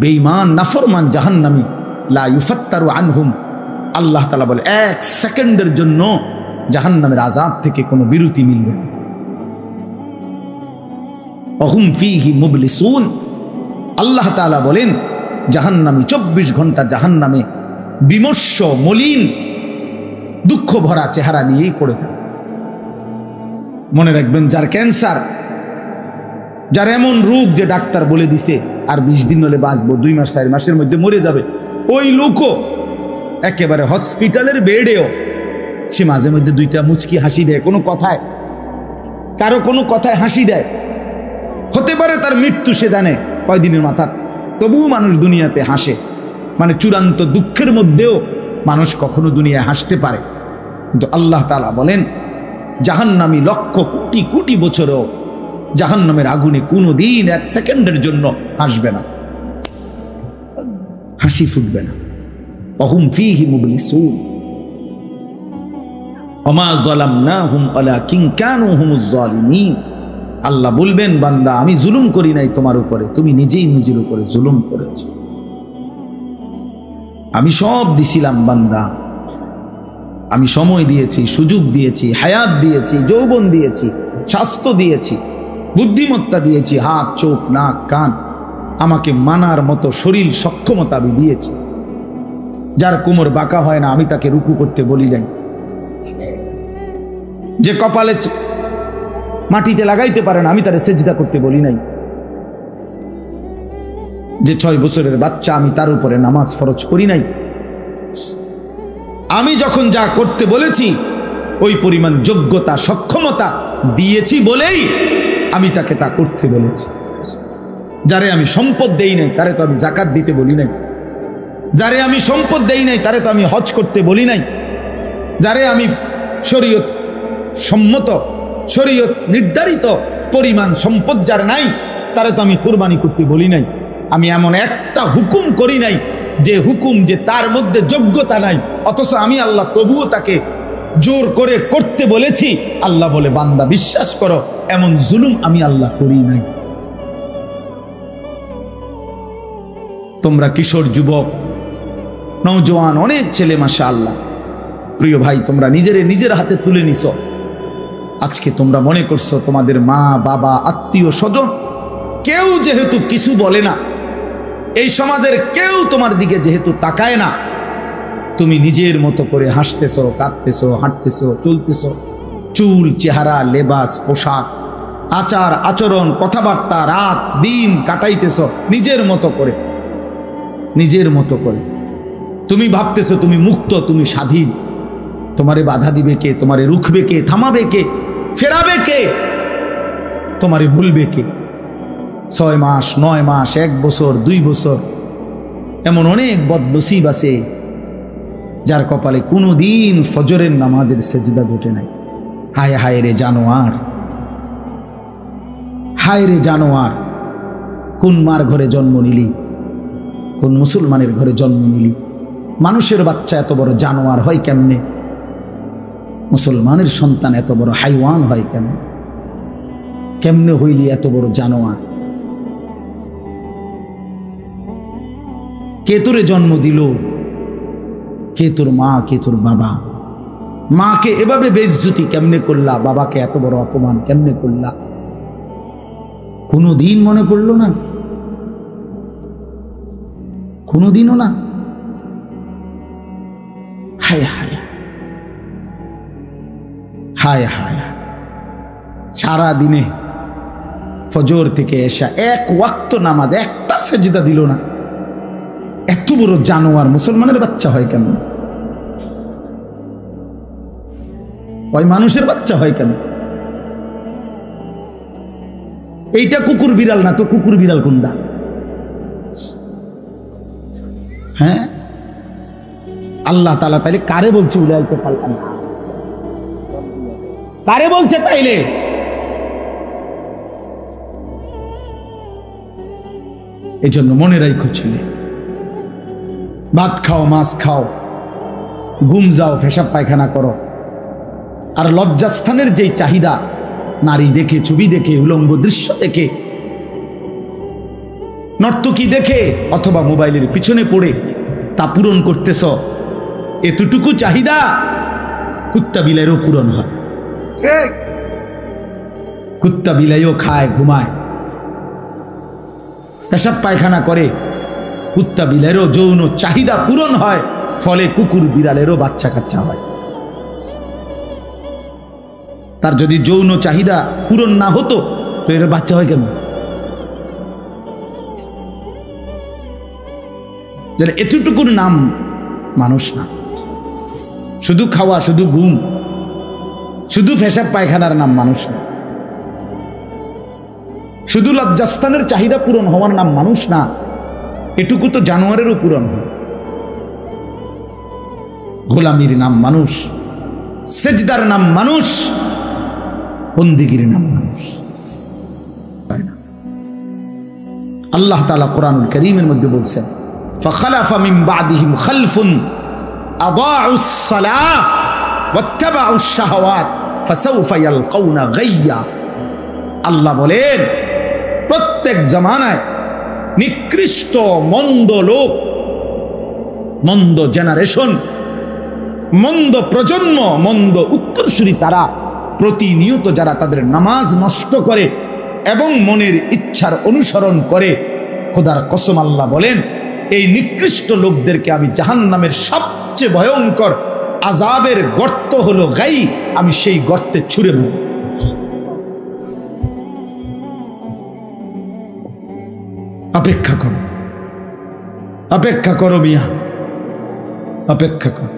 বেঈমান নাফরমান জাহান্নামী লা ইউফাত্তারু আনহুম, আল্লাহ তাআলা বলে 1 সেকেন্ডের জন্য জাহান্নামের আযাব থেকে কোনো বিরতি মিলবে না। ওয়াহুম ফীহি মুবলিসুন, আল্লাহ তাআলা বলেন জাহান্নামী 24 ঘন্টা জাহান্নামে বিমর্ষ মলিন দুঃখ ভরা চেহারা নিয়েই পড়ে থাকে। মনে রাখবেন, যার ক্যান্সার, যার এমন রোগ যে ডাক্তার বলে দিছে আর 20 দিন হলে বাঁচবো, 2 মাস 4 মাসের মধ্যে মরে যাবে, ওই লোকও একেবারে হসপিটালের বেডেও সে মাঝে মধ্যে 2টা মুচকি হাসি দেয়, কোনো কথায়, কারো কোনো কথায় হাসি দেয়। হতে পারে তার মৃত্যু, সে জানে কয়দিনের মাথা, তবুও মানুষ দুনিয়াতে হাসে। মানে চূড়ান্ত দুঃখের মধ্যেও মানুষ কখনো দুনিয়ায় হাসতে পারে। কিন্তু আল্লাহ তাআলা বলেন জাহান্নামী লক্ষ কোটি কোটি বছরও জাহান্নামের আগুনে কোনোদিন 1 সেকেন্ডের জন্য হাসবে না, হাসি ফুটবে না। ওয়াহুম ফীহি মুবলিসুন ওমা যালামনাহুম ওয়ালাকিন কানু হুমুজ জালিমিন। আল্লাহ বলবেন, বান্দা আমি জুলুম করি নাই তোমার উপরে, তুমি নিজেই নিজের উপরে জুলুম করেছো। আমি সব দিছিলাম বান্দা, আমি সময় দিয়েছি, সুযোগ দিয়েছি, হায়াত দিয়েছি, যৌবন দিয়েছি, স্বাস্থ্য দিয়েছি, বুদ্ধিমত্তা দিয়েছি, হাত চোখ নাক কান, আমাকে মানার মতো শরীর সক্ষমতা আমি দিয়েছি। যার কোমর বাঁকা হয় না আমি তাকে রুকু করতে বলি নাই, যে কপালে মাটিতে লাগাইতে পারে না আমি তারে সেজদা করতে বলি নাই, যে 6 বছরের বাচ্চা আমি তার উপরে নামাজ ফরজ করি নাই। আমি যখন যা করতে বলেছি ওই পরিমাণ যোগ্যতা সক্ষমতা দিয়েছি বলেই আমি তাকে তা করতে বলেছি। যারে আমি সম্পদ দেই নাই তারে তো আমি যাকাত দিতে বলি নাই, যারে আমি সম্পদ দেই নাই তারে তো আমি হজ করতে বলি নাই, যারে আমি শরীয়ত সম্মত শরীয়ত নির্ধারিত পরিমাণ সম্পদ যার নাই তারে তো আমি কুরবানি করতে বলি নাই। আমি এমন একটা হুকুম করি নাই যে হুকুম যে তার মধ্যে যোগ্যতা নাই, অথচ আমি আল্লাহ তবুও তাকে জোর করে করতে বলেছি। আল্লাহ বলে, বান্দা বিশ্বাস করো এমন জুলুম আমি আল্লাহ করি নাই। তোমরা কিশোর যুবক নওজোয়ান অনেক ছেলে মাশাআল্লাহ, প্রিয় ভাই, তোমরা নিজের হাতে তুলে নিছো। আজকে তোমরা মনে করছো তোমাদের মা বাবা আত্মীয় স্বজন কেউ যেহেতু কিছু বলে না, এই সমাজের কেউ তোমার দিকে যেহেতু তাকায় না, তুমি নিজের মতো করে হাসতেছো, কাঁদতেছো, হাঁটতেছো, চলতেছো, চুল চেহারা লেবাস পোশাক আচার আচরণ কথাবার্তা রাত দিন কাটাইতেছো নিজের মতো করে, নিজের মতো করে। তুমি ভাবতেছো তুমি মুক্ত, তুমি স্বাধীন। তোমারে বাধা দিবে কে? তোমারে রুখবে কে? থামাবে কে? ফেরাবে কে? তোমারে ভুলবে কে? 6 মাস 9 মাস 1 বছর 2 বছর এমন অনেক বদনসিব আছে যার কপালে কোনোদিন ফজরের নামাজের সেজদা জোটে নাই। হায় হায় রে জানোয়ার, হায় রে জানোয়ার, কোন মার ঘরে জন্ম নিলি, কোন মুসলমানের ঘরে জন্ম নিলি? মানুষের বাচ্চা এত বড় জানোয়ার হয় কেমনে? মুসলমানের সন্তান এত বড় হাইওয়ান হয় কেন? কেমনে হইলি এত বড় জানোয়ার? কে তোরে জন্ম দিল? কে তোর মা, কে তোর বাবা? মাকে এভাবে বেইজ্জতি কেমনে করলা? বাবাকে এত বড় অপমান কেমনে করলা? কোনোদিন মনে পড়লো না? কোনোদিনও না? হায় হায় হায় হায়, সারা দিনে ফজর থেকে এশা 1 ওয়াক্ত নামাজ, একটা সেজদা দিল না। এত বড় জানোয়ার মুসলমানের বাচ্চা হয় কেন? ওই মানুষের বাচ্চা হয় কেন? এইটা কুকুর বিড়াল না তো, কুকুর বিড়াল কোনটা? হ্যাঁ, আল্লাহ তাআলা তাইলে কারে বলছে? উলাইকা কাল আনআম, কারে বলছে তাইলে? এই জন্য মনে রাখো ছেলে, ভাত খাও, মাছ খাও, ঘুম যাও, পেশাব পায়খানা করো, আর লজ্জাস্থানের যেই চাহিদা, নারী দেখে, ছবি দেখে, উলঙ্গ দৃশ্য দেখে নর্তকী দেখে অথবা মোবাইলের পিছনে পড়ে তা পূরণ করতেছ, এতটুকু চাহিদা কুত্তা বিলাইয়েরও পূরণ হয়। কুত্তা বিলাইও খায়, ঘুমায়, পেশাব পায়খানা করে, কুত্তা বিলাইয়েরও যৌন চাহিদা পূরণ হয়, ফলে কুকুর বিড়ালেরও বাচ্চা কাচ্চা হয়। তার যদি যৌন চাহিদা পূরণ না হতো তো এর বাচ্চা হয় কেমন? এতটুকুর নাম মানুষ না। শুধু খাওয়া, শুধু ঘুম, শুধু পেশাব পায়খানার নাম মানুষ না। শুধু লজ্জাস্থানের চাহিদা পূরণ হওয়ার নাম মানুষ না। এটুকু তো জানোয়ারেরও পূরণ হয়। গোলামির নাম মানুষ, সেজদার নাম মানুষ, বন্দিগির নাম মানুষ। আল্লাহ তাআলা কোরআনুল কারীমের মধ্যে বলছেন, ফাখালাফা মিন বাদিহিম খালফুন আদাউস সালাহ ওয়াত্তাবাউশ শাহাওয়াত ফাসাউফা ইয়ালকাউনা গাইয়া। আল্লাহ বলেন, প্রত্যেক জামানায় নিকৃষ্ট মন্দ লোক, মন্দ জেনারেশন, মন্দ প্রজন্ম, মন্দ উত্তরসূরি তারা প্রতিনিয়ত যারা তাদের নামাজ নষ্ট করে এবং মনের ইচ্ছার অনুসরণ করে, খোদার কসম আল্লাহ বলেন, এই নিকৃষ্ট লোকদেরকে আমি জাহান্নামের সবচেয়ে ভয়ঙ্কর আযাবের গর্ত হলো গাই, আমি সেই গর্তে ছুঁড়ে মারব। অপেক্ষা করো, অপেক্ষা করো মিয়া, অপেক্ষা করো।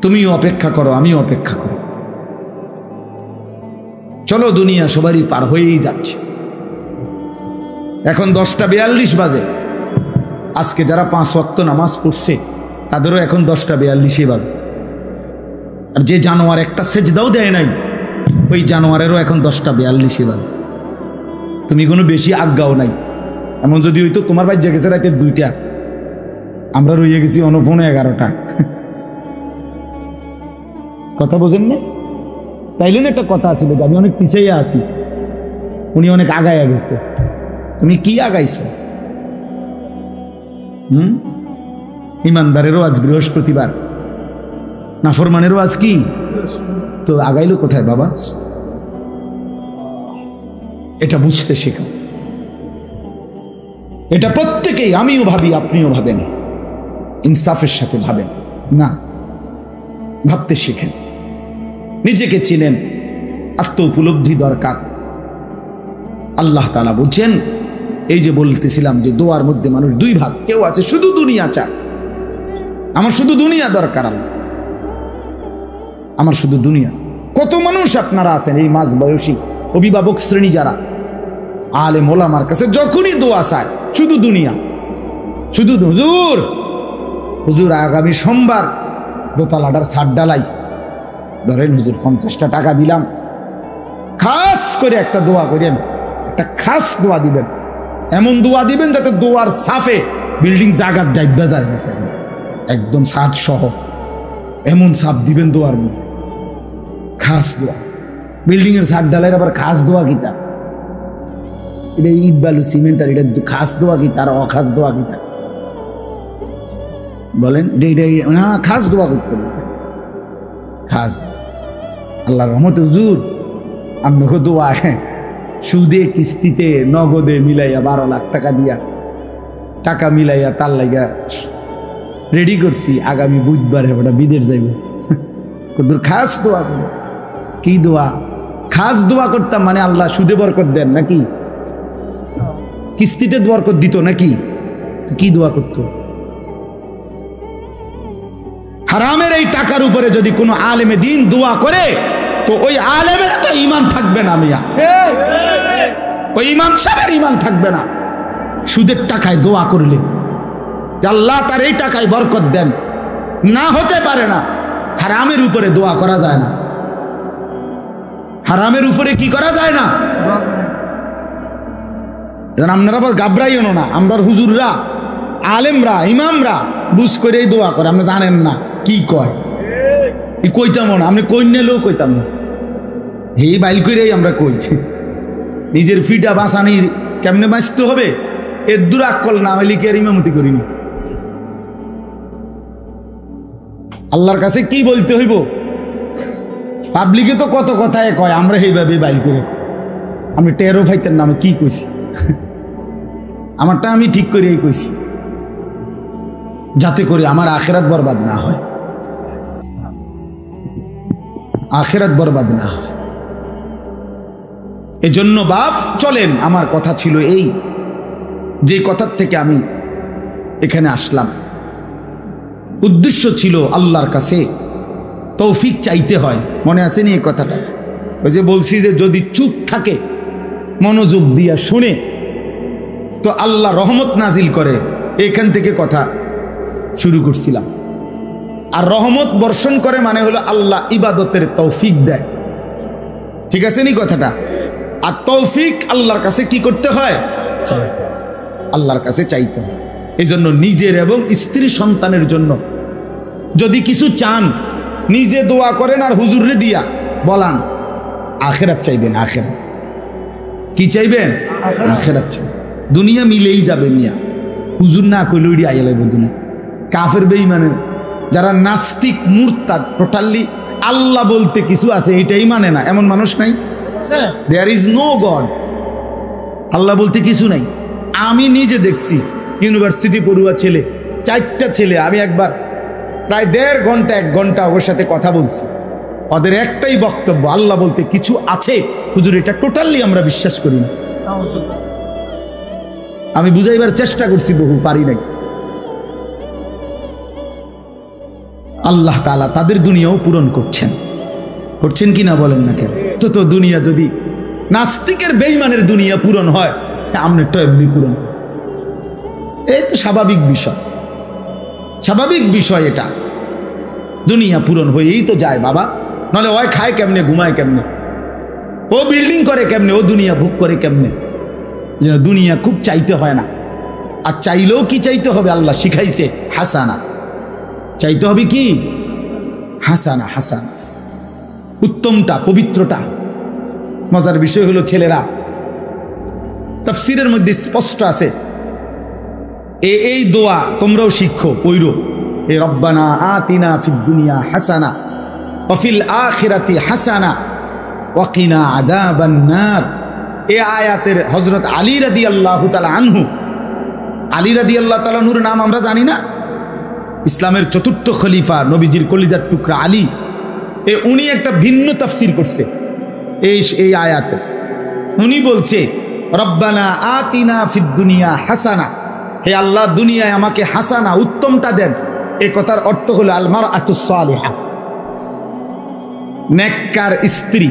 তুমিও অপেক্ষা করো, আমিও অপেক্ষা করো। চলো, দুনিয়া সবারই পার হয়েই যাচ্ছে। এখন 10টা 42 বাজে। আজকে যারা 5 ওয়াক্ত নামাজ পড়ছে তাদেরও এখন 10টা 42 বাজে। আর যে জানোয়ার একটা সেজদাও দেয় নাই, ওই জানোয়ারেরও এখন 10টা 42 বাজে। তুমি কোনো বেশি আজ্ঞাও নাই। এমন যদি হইতো তোমার ভাই জেগেছে রাতে 2টা, আমরা রয়ে গেছি অনফোনে 11টা। কথা বোঝেন না? তাইলে না একটা কথা আছিল, আমি অনেক পিছিয়ে আছি, উনি অনেক আগায় গেছে। তুমি কি আগাইছ? ইমানদারেরও আজ বৃহস্পতিবার, নাফরমানেরও আজ কি? তো আগাইলো কোথায় বাবা? এটা বুঝতে শেখো। এটা প্রত্যেকেই, আমিও ভাবি, আপনিও ভাবেন, ইনসাফের সাথে ভাবেন না, ভাবতে শিখেন, নিজেকে চিনেন, আত্ম উপলব্ধি দরকার। আল্লাহ তাআলা বলছেন, এই যে বলতেছিলাম যে দোয়ার মধ্যে মানুষ 2 ভাগ। কেউ আছে শুধু দুনিয়া চায়, আমার শুধু দুনিয়া দরকার, আমার শুধু দুনিয়া। কত মানুষ আপনারা আছেন এই মাঝ বয়সী অভিভাবক শ্রেণী যারা আলেম ওলামার কাছে যখনই দোয়া চায় শুধু দুনিয়া, শুধু হুজুর, হুজুর আগামী সোমবার দোতলাটার ছাদ ডালাই, ধরেন হুজুর 50টা টাকা দিলাম, খাস করে একটা দোয়া করেন, একটা খাস দোয়া দিবেন, এমন দোয়া দিবেন যাতে দোয়ার সাফে বিল্ডিং জাগাত ডাইবা যায়, যাতে একদম ছাদ সহ এমন সাপ দিবেন দোয়ার মধ্যে, খাস দোয়া। বিল্ডিং এর ছাদ ডালাইয়ের আবার খাস দোয়া কিতা? এটা ইট বালু সিমেন্ট, আর এটা খাস দোয়া কি তার অখাস দোয়া কিতা বলেন? না, খাস দোয়া করতে হবে, খাস। আল্লাহর রহমতে হুজুর আপনাকে দোয়া সুদে কিস্তিতে নগদে মিলাইয়া 12 লাখ টাকা দিয়া টাকা মিলাইয়া তার লাগা রেডি করছি, আগামী বুধবার ওটা বিদেশ যাইব। খাস দোয়া করে কি দোয়া? খাস দোয়া করতাম মানে আল্লাহ সুদে বরকত দেন নাকি? কিস্তিতে বরকত দিত নাকি? কি দোয়া করতো? হারামের এই টাকার উপরে যদি কোনো আলেমে দিন দোয়া করে তো ওই আলেমের তো ঈমান থাকবে না মিয়া, ওই ইমাম সাহেবের ঈমান থাকবে না। সুদের টাকায় দোয়া করলে আল্লাহ তার এই টাকায় বরকত দেন, না হতে পারে না। হারামের উপরে দোয়া করা যায় না, হারামের উপরে কি করা যায় না। আপনারা আবার গাবরাইও না, আমরা হুজুররা আলেমরা ইমামরা বুঝ করেই দোয়া করে, আপনি জানেন না কি কয়, কইতাম না, আপনি কই নিলেও কইতাম না, এই বাইল করেই আমরা কই। নিজের ফিটা বাঁচানির কেমনে বাঁচতে হবে এর দূর আকল না হইলে কি আর ইমামতি করিনি? আল্লাহর কাছে কি বলতে হইব? পাবলিকে তো কত কথায় কয়, আমরা এইভাবে বাইল করে আমি টেরো ফাইতের নামে কি কইছি? আমারটা আমি ঠিক করেই কইছি, যাতে করে আমার আখেরাত বরবাদ না হয়, আখেরাত বরবাদ না হয়। এজন্য বাপ চলেন, আমার কথা ছিল এই, যে কথার থেকে আমি এখানে আসলাম, উদ্দেশ্য ছিল আল্লাহর কাছে তৌফিক চাইতে হয়। মনে আছে নি এই কথাটা? ওই যে বলছি যে যদি চুপ থাকে, মনোযোগ দিয়া শুনে, তো আল্লাহ রহমত নাজিল করে। এখান থেকে কথা শুরু করছিলাম। আর রহমত বর্ষণ করে মানে হলো আল্লাহ ইবাদতের তৌফিক দেয়। ঠিক আছে নি কথাটা? আর তৌফিক আল্লাহর কাছে কি করতে হয়? আল্লাহর কাছে চাইতে হয়। এই জন্য নিজের এবং স্ত্রী সন্তানের জন্য যদি কিছু চান, নিজে দোয়া করেন আর হুজুরে দিয়া বলান, আখেরাত চাইবেন। আখেরাত কি চাইবেন? আখেরাত চাইবেন। দুনিয়া মিলেই যাবে মিয়া, হুজুর না কইলে ওইটি আইয়া লাগবে দুনিয়া। কাফের বেঈমানের যারা নাস্তিক মুরতাদ, টোটালি আল্লাহ বলতে কিছু আছে এটাই মানে না, এমন মানুষ নাই? দেয়ার ইজ নো গড, আল্লাহ বলতে কিছু নাই। আমি নিজে দেখছি ইউনিভার্সিটি পড়ুয়া ছেলে, 4টা ছেলে, আমি একবার প্রায় 1.5 ঘন্টা 1 ঘন্টা ওর সাথে কথা বলছি। ওদের একটাই বক্তব্য, আল্লাহ বলতে কিছু আছে হুজুর, এটা টোটালি আমরা বিশ্বাস করি না। আমি বুঝাইবার চেষ্টা করছি, বহু পারি নাই। আল্লাহ তাআলা তাদের দুনিয়াও পূরণ করছেন, করছেন কিনা বলেন না কেন? তো দুনিয়া যদি নাস্তিকের বেঈমানের দুনিয়া পূরণ হয়, আমনেরটা এমনি পূরণ, এই তো স্বাভাবিক বিষয়, স্বাভাবিক বিষয়। এটা দুনিয়া পূরণ হয়েই তো যায় বাবা, নাহলে ওই খায় কেমনে, ঘুমায় কেমনে, ও বিল্ডিং করে কেমনে, ও দুনিয়া ভোগ করে কেমনে? যেন দুনিয়া খুব চাইতে হয় না। আর চাইলেও কি চাইতে হবে? আল্লাহ শিখাইছে হাসানা, চাইতে হবে কি? হাসানা, হাসানা, উত্তমটা, পবিত্রটা। মজার বিষয় হলো ছেলেরা, তাফসীরের মধ্যে স্পষ্ট আছে, এই দোয়া তোমরাও শিখো, পইরো, এ রব্বানা আতিনা ফিদ দুনিয়া হাসানা ওয়া ফিল আখিরাতি হাসানা ওয়া কিনা আযাবান নার। এই আয়াতের হযরত আলী রাদিয়াল্লাহু তাআলা আনহু, আলী রাদিয়াল্লাহু তাআলা আনহুর নাম আমরা জানি না? ইসলামের 4র্থ খলিফা, নবীজির কলিজার টুকরা আলী, উনি একটা ভিন্ন তাফসীর করছে এই আয়াতের। উনি বলছে রব্বানা আতিনা ফিদ দুনিয়া হাসানা, হে আল্লাহ দুনিয়ায় আমাকে হাসানা, উত্তমটা দেন। এই কথার অর্থ হলো আল মারআতুস সালিহা, নেককার স্ত্রী।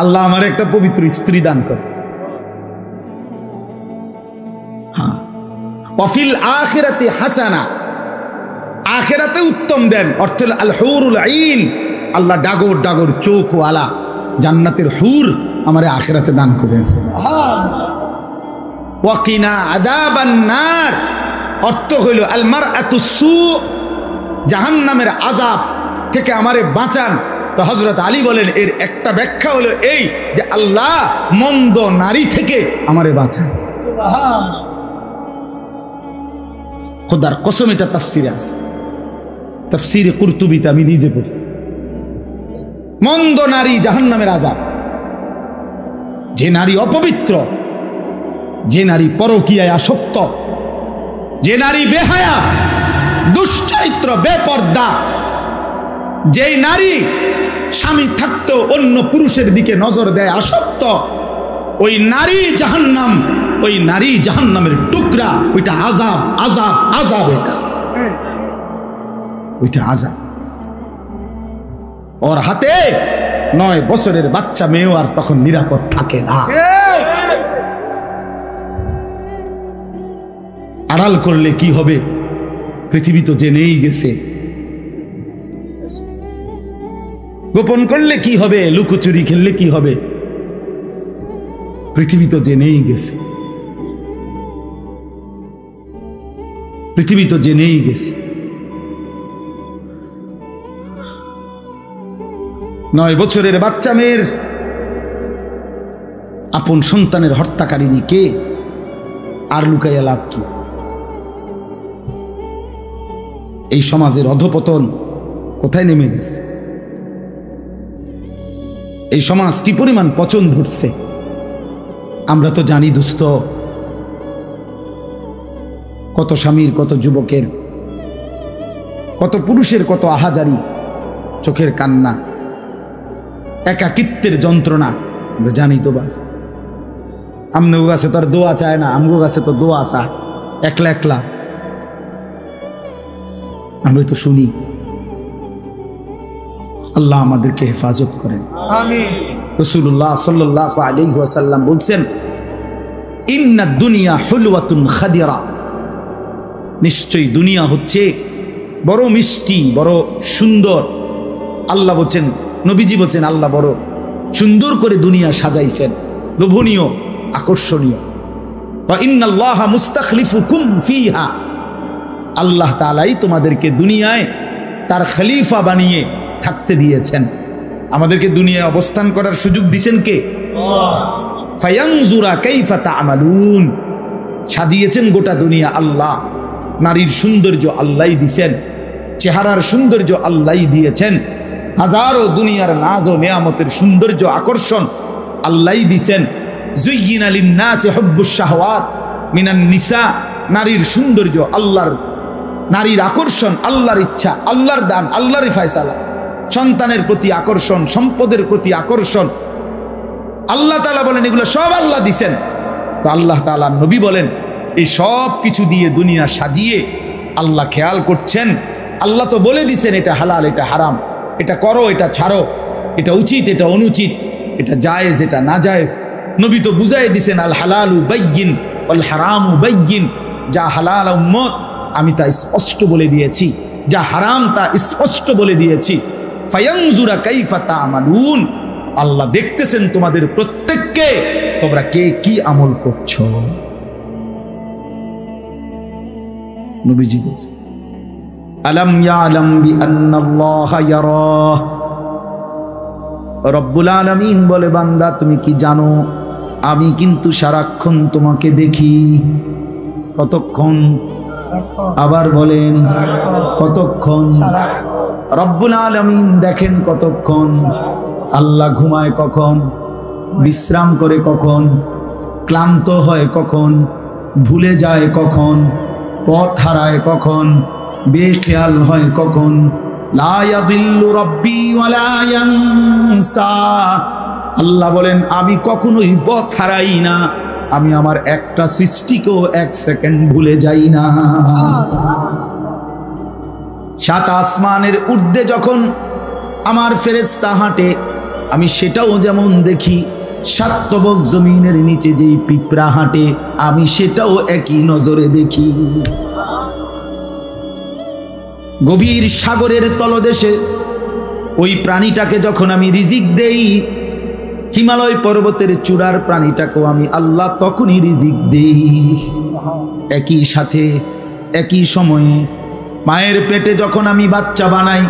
আল্লাহ আমার একটা পবিত্র স্ত্রী দান করে। ওয়া ফিল আখিরাতি হাসানা, আখিরাতে উত্তম দেন। অর্থ হলো আল হুরুল আইন, আল্লাহ ডাগর ডাগর চোখওয়ালা জান্নাতের হুর আমারে আখিরাতে দান করেন। ওয়া কিনা আযাবান নার, অর্থ হইল আল মারআতুস সু, জাহান্নামের আযাব থেকে আমারে বাঁচান। তো হযরত আলী বলেন এর একটা ব্যাখ্যা হলো এই যে আল্লাহ মন্দ নারী থেকে আমারে বাঁচান। সুবহানাল্লাহ, খোদার কসম এটা তাফসীরে আছে, তাফসীরে কুরতুবিতে আমি নিজে পড়ছি। মন্দ নারী জাহান্নামের আযাব, যে নারী অপবিত্র, যে নারী পরকীয়ায় আসক্ত, যে নারী বেহায়া, দুশ্চরিত্র, বেপর্দা, যে নারী স্বামী থাকতেও অন্য পুরুষের দিকে নজর দেয়, আসক্ত, ওই নারী জাহান্নাম, ওই নারী জাহান্নামের টুকরা। ওইটা আযাব, আযাব, আযাব, ওইটা আযাব। ওর হাতে 9 বছরের বাচ্চা মেয়েও আর তখন নিরাপদ থাকে না। আড়াল করলে কি হবে? পৃথিবী তো জেনেই গেছে। গোপন করলে কি হবে? লুকোচুরি খেললে কি হবে? পৃথিবী তো জেনেই গেছে, পৃথিবী তো জেনেই গেছে। 9 বছরের বাচ্চা মেয়ের আপন সন্তানের হত্যাকারিনী কে? আর লুকাইয়া লাভ কি? এই সমাজের অধপতন কোথায় নেমে গেছে? এই সমাজ কি পরিমাণ পচন ধরছে আমরা তো জানি দোস্ত। কত স্বামীর, কত যুবকের, কত পুরুষের কত আহাজারি, চোখের কান্না, একাকিত্বের যন্ত্রণা আমরা জানি তো। বাস আমগো কাছে তো আর দোয়া চায় না, আমগো কাছে তো দোয়া চায় একলা একলা। আমরা তো শুনি। আল্লাহ আমাদেরকে হেফাজত করেন, আমিন। রাসূলুল্লাহ সাল্লাল্লাহু আলাইহি ওয়াসাল্লাম বলছেন, ইন্নাদ দুনিয়া হুলওয়াতুন খাদিরা, নিশ্চয়ই দুনিয়া হচ্ছে বড় মিষ্টি, বড় সুন্দর। আল্লাহ বলছেন, নবীজি বলছেন, আল্লাহ বড় সুন্দর করে দুনিয়া সাজাইছেন, লোভনীয়, আকর্ষণীয়। ওয়া ইন্নাল্লাহা মুস্তাখলিফুকুম ফিহা, আল্লাহ তাআলাই তোমাদেরকে দুনিয়ায় তার খলিফা বানিয়ে থাকতে দিয়েছেন। আমাদেরকে দুনিয়ায় অবস্থান করার সুযোগ দিয়েছেন কে? ফায়ানজুরা কাইফা তা'মালুন, সাজিয়েছেন গোটা দুনিয়া আল্লাহ। নারীর সৌন্দর্য আল্লাহই দিয়েছেন, চেহারার সৌন্দর্য আল্লাহই দিয়েছেন, হাজারো দুনিয়ার নাজ ও নেয়ামতের সৌন্দর্য আকর্ষণ আল্লাহই দিয়েছেন। যুয়্যিনা লিন-নাসি হুব্বুশ শাহওয়াত মিনান নিসা, নারীর সৌন্দর্য আল্লাহর, নারীর আকর্ষণ আল্লাহর ইচ্ছা, আল্লাহর দান, আল্লাহরই ফয়সালা। সন্তানের প্রতি আকর্ষণ, সম্পদের প্রতি আকর্ষণ, আল্লাহ তাআলা বলেন এগুলো সব আল্লাহ দিছেন। তো আল্লাহ তাআলা নবী বলেন এই সব কিছু দিয়ে দুনিয়া সাজিয়ে আল্লাহ খেয়াল করছেন। আল্লাহ তো বলে দিছেন এটা হালাল, এটা হারাম, এটা করো, এটা ছাড়ো, এটা উচিত, এটা অনুচিত, এটা জায়েজ, এটা না জায়েজ। নবী তো বুঝাই দিছেন, আল হালালু বাইয়িন ওয়াল হারামু বাইয়িন, যা হালাল উম্মত আমি তা স্পষ্ট বলে দিয়েছি, যা হারাম তা স্পষ্ট বলে দিয়েছি। ফায়ানজুরা কাইফা তা'মালুন, আল্লাহ দেখতেছেন তোমাদের প্রত্যেককে, তোমরা কে কি আমল করছো। নবীজি বলেন, আলাম ইয়ালাম বিআন্নাল্লাহা ইয়ারা, রব্বুল আলামিন বলে, বান্দা তুমি কি জানো আমি কিন্তু সারাক্ষণ তোমাকে দেখি। কতক্ষণ? আবার বলেন কতক্ষণ? রব্বুল আলামিন দেখেন কতক্ষণ। আল্লাহ ঘুমায় কখন, বিশ্রাম করে কখন, ক্লান্ত হয় কখন, ভুলে যায় কখন, পথ হারায় কখন, বেখেয়াল হয় কখন। লা ইয়াদিল্লু রাব্বি ওয়ালা ইয়ানসা, আল্লাহ বলেন আমি কখনোই পথ হারাই না, আমি আমার একটা সৃষ্টিকেও এক সেকেন্ড ভুলে যাই না। সাত আসমানের ঊর্ধ্বে যখন আমার ফেরেশতা হাঁটে আমি সেটাও যেমন দেখি, সাত তবক জমিনের নিচে যেই পিঁপড়া হাঁটে আমি সেটাও একই নজরে দেখি। গভীর সাগরের তলদেশে ওই প্রাণীটাকে যখন আমি রিজিক দেই, হিমালয় পর্বতের চূড়ার প্রাণীটাকেও আমি আল্লাহ তখনই রিজিক দেই। একই সাথে একই সময়ে মায়ের পেটে যখন আমি বাচ্চা বানাই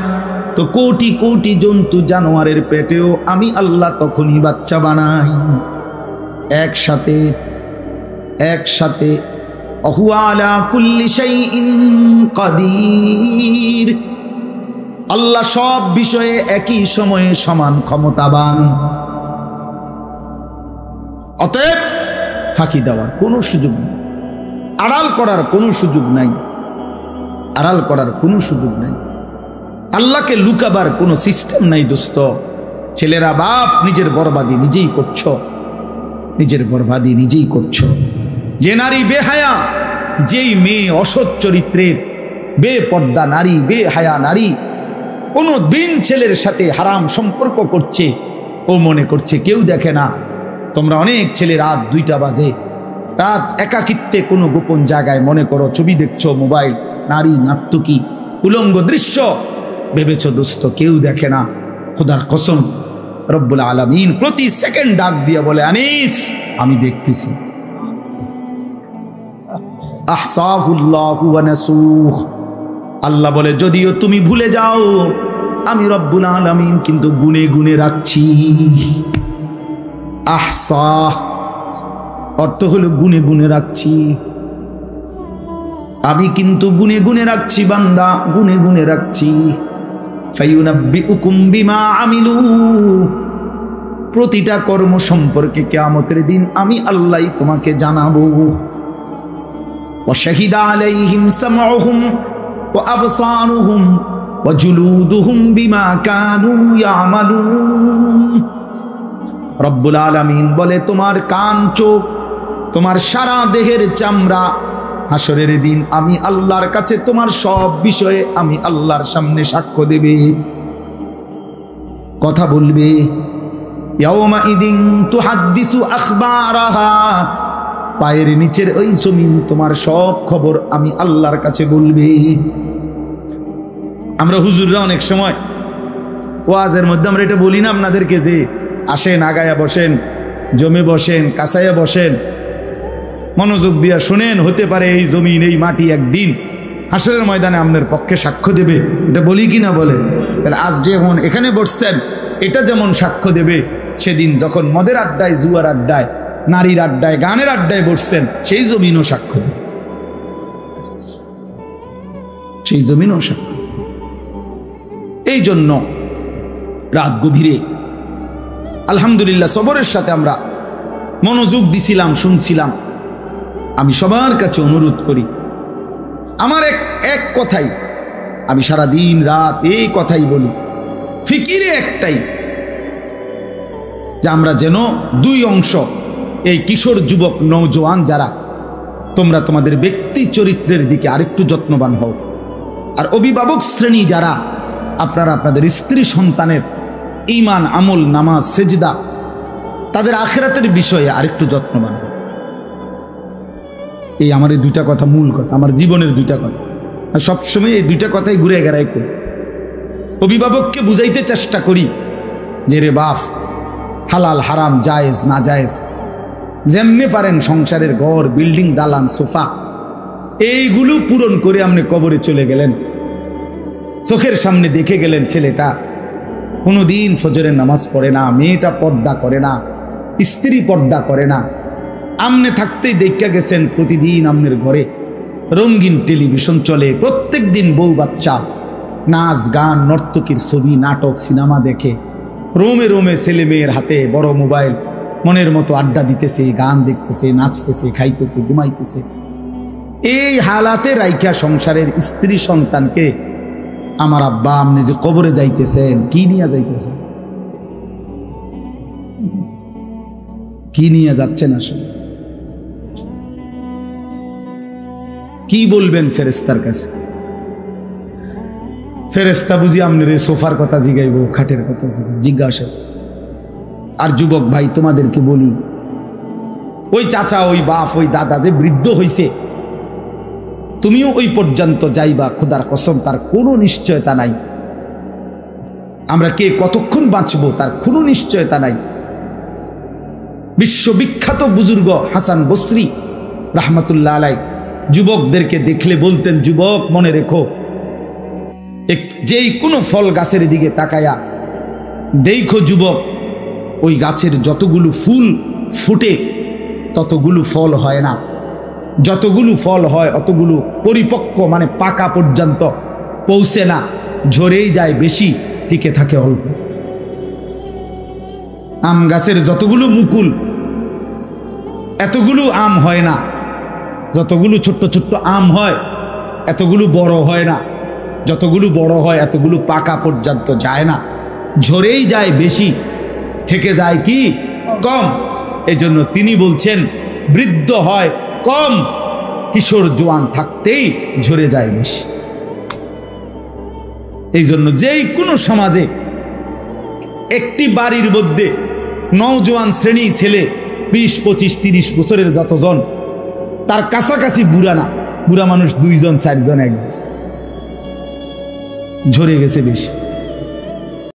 তো কোটি কোটি জন্তু জানোয়ারের পেটেও আমি আল্লাহ তখনই বাচ্চা বানাই। একসাথে একসাথে হুয়া আলা কুল্লি শাইইন কাদির, আল্লাহ সব বিষয়ে একই সময়ে সমান ক্ষমতাবান। অতএব ফাঁকি দেওয়ার কোনো সুযোগ নেই, আড়াল করার কোনো সুযোগ নাই, আড়াল করার কোনো সুযোগ নাই, আল্লাহকে লুকাবার কোনো সিস্টেম নাই দোস্ত। ছেলেরা বাপ নিজের বরবাদি নিজেই করছো, নিজের বরবাদি নিজেই করছো। যে নারী বেহায়া, যেই মেয়ে অসৎ চরিত্রের, বেপর্দা নারী, বেহায়া নারী কোনো দিন ছেলের সাথে হারাম সম্পর্ক করছে, ও মনে করছে কেউ দেখে না। তোমরা অনেক ছেলে রাত 2টা বাজে, রাত একাকিত্বে কোনো গোপন জায়গায় মনে করো ছবি দেখছো, মোবাইল, নারী নাট্যকি উলঙ্গ দৃশ্য, ভেবেছ দোস্ত কেউ দেখে না। খোদার কসম রব্বুল আলামিন প্রতি সেকেন্ড ডাক দিয়ে বলে, আনিস আমি দেখতেছি। আহসাহুল্লাহু ওয়া নাসুহ, আল্লাহ বলে যদিও তুমি ভুলে যাও আমি রব্বুল আলামিন কিন্তু গুনে গুনে রাখছি। আহসাহ অর্থ হলো গুনে গুনে রাখছি, আমি কিন্তু গুনে গুনে রাখছি বান্দা, গুনে গুনে রাখছি। ফায়ুনাব্বিউকুম বিমা আমিলু, প্রতিটা কর্ম সম্পর্কে কিয়ামতের দিন আমি আল্লাহই তোমাকে জানাবো। ওয়া শাহিদা আলাইহিম সামউহুম ওয়া আবসারুহুম ওয়া জুলুদুহুম বিমা কানু ইয়ামালুন। রব্বুল আলামিন বলে তোমার কান, চোখ, তোমার সারা দেহের চামড়া হাসরের দিন আমি আল্লাহর কাছে তোমার সব বিষয়ে আমি আল্লাহর সামনে সাক্ষ্য দেবে, কথা বলবে। ইয়াউমাইদিন তুহাদ্দিসু আখবারাহা, পায়ের নিচের ওই জমিন তোমার সব খবর আমি আল্লাহর কাছে বলবে। আমরা হুজুররা অনেক সময় ওয়াজের মধ্যে আমরা এটা বলি না আপনাদেরকে যে আসেন আগায়া বসেন, জমে বসেন, কাছাইয়া বসেন, মনোযোগ দিয়া শুনেন, হতে পারে এই জমিন এই মাটি একদিন হাসরের ময়দানে আপনার পক্ষে সাক্ষ্য দেবে। এটা বলি কি না বলেন? তাহলে আজ যেমন এখানে বসছেন এটা যেমন সাক্ষ্য দেবে, সেদিন যখন মদের আড্ডায়, জুয়ার আড্ডায়, নারীর আড্ডায়, গানের আড্ডায় বসছেন সেই জমিনও সাক্ষ্য দেবে, সেই জমিনও সাক্ষ্য। এই জন্য রাত গভীরে আলহামদুলিল্লাহ সবরের সাথে আমরা মনোযোগ দিছিলাম, শুনছিলাম। আমি সবার কাছে অনুরোধ করি, আমার এক কথাই আমি সারা দিন রাত এই কথাই বলি, ফিকিরে একটাই, যে আমরা যেন দুই অংশ, এই কিশোর যুবক নওজোয়ান যারা, তোমরা তোমাদের ব্যক্তি চরিত্রের দিকে আরেকটু যত্নবান হও। আর অভিভাবক শ্রেণী যারা, আপনারা আপনাদের স্ত্রী সন্তানের ঈমান, আমল, নামাজ, সেজদা, তাদের আখিরাতের বিষয়ে আরেকটু যত্নবান হও। এই আমার এই দুইটা কথা মূল কথা, আমার জীবনের দুইটা কথা, আর সবসময় এই দুইটা কথাই ঘুরে গেড়াই করি। অভিভাবককে বুঝাইতে চেষ্টা করি যে রে বাপ, হালাল হারাম, জায়েজ না জায়েজ, যেমনি পারেন সংসারের ঘর, বিল্ডিং, দালান, সোফা, এইগুলো পূরণ করে আপনি কবরে চলে গেলেন, চোখের সামনে দেখে গেলেন ছেলেটা কোনোদিন ফজরের নামাজ পড়ে না, মেয়েটা পর্দা করে না, স্ত্রী পর্দা করে না, আমনে থাকতেই দেখা গেছেন প্রতিদিন আমনের ঘরে রঙিন টেলিভিশন চলে, প্রত্যেক দিন বউ বাচ্চা নাচ গান, নর্তকীর ছবি, নাটক, সিনেমা দেখে, রোমে রোমে ছেলে মেয়ের হাতে বড় মোবাইল, মনের মতো আড্ডা দিতেছে, গান দেখতেছে, নাচতেছে, খাইতেছে, ঘুমাইতেছে। এই হালাতে রাইখা সংসারের স্ত্রী সন্তানকে আমার আব্বা আপনি যে কবরে যাইতেছেন, কি নিয়ে যাইতেছেন, কি নিয়ে যাচ্ছেন, আসলে কি বলবেন ফেরেশতার কাছে? ফেরেশতা বুঝি আপনার এই সোফার কথা জিগাইব, খাটের কথা জিজ্ঞাসা। আর যুবক ভাই তোমাদেরকে বলি, ওই চাচা, ওই বাপ, ওই দাদা যে বৃদ্ধ হইছে, তুমিও ওই পর্যন্ত যাইবা, খোদার কসম তার কোনো নিশ্চয়তা নাই। আমরা কে কতক্ষণ বাঁচবো তার কোনো নিশ্চয়তা নাই। বিশ্ববিখ্যাত বুজুর্গ হাসান বসরি রাহমাতুল্লাহ আলাইহি যুবকদেরকে দেখলে বলতেন, যুবক মনে রেখো, যেই কোনো ফল গাছের দিকে তাকায়া দেখো যুবক, ওই গাছের যতগুলো ফুল ফুটে ততগুলো ফল হয় না, যতগুলো ফল হয় অতগুলো পরিপক্ক মানে পাকা পর্যন্ত পৌঁছে না, ঝরেই যায় বেশি, টিকে থাকে অল্প। আম গাছের যতগুলো মুকুল এতগুলো আম হয় না, যতগুলো ছোট্ট ছোট্ট আম হয় এতগুলো বড় হয় না, যতগুলো বড় হয় এতগুলো পাকা পর্যন্ত যায় না, ঝরেই যায় বেশি, থেকে যায় কি কম। এজন্য তিনি বলছেন বৃদ্ধ হয় কম, কিশোর জোয়ান থাকতেই ঝরে যায় বেশি। এই জন্য যেই কোনো সমাজে একটি বাড়ির মধ্যে নওজোয়ান শ্রেণী ছেলে 20, 25, 30 বছরের যতজন, তার কাছাকাছি বুড়া না, বুড়া মানুষ 2 জন, 4 জন, 1 জন, ঝরে গেছে বেশি।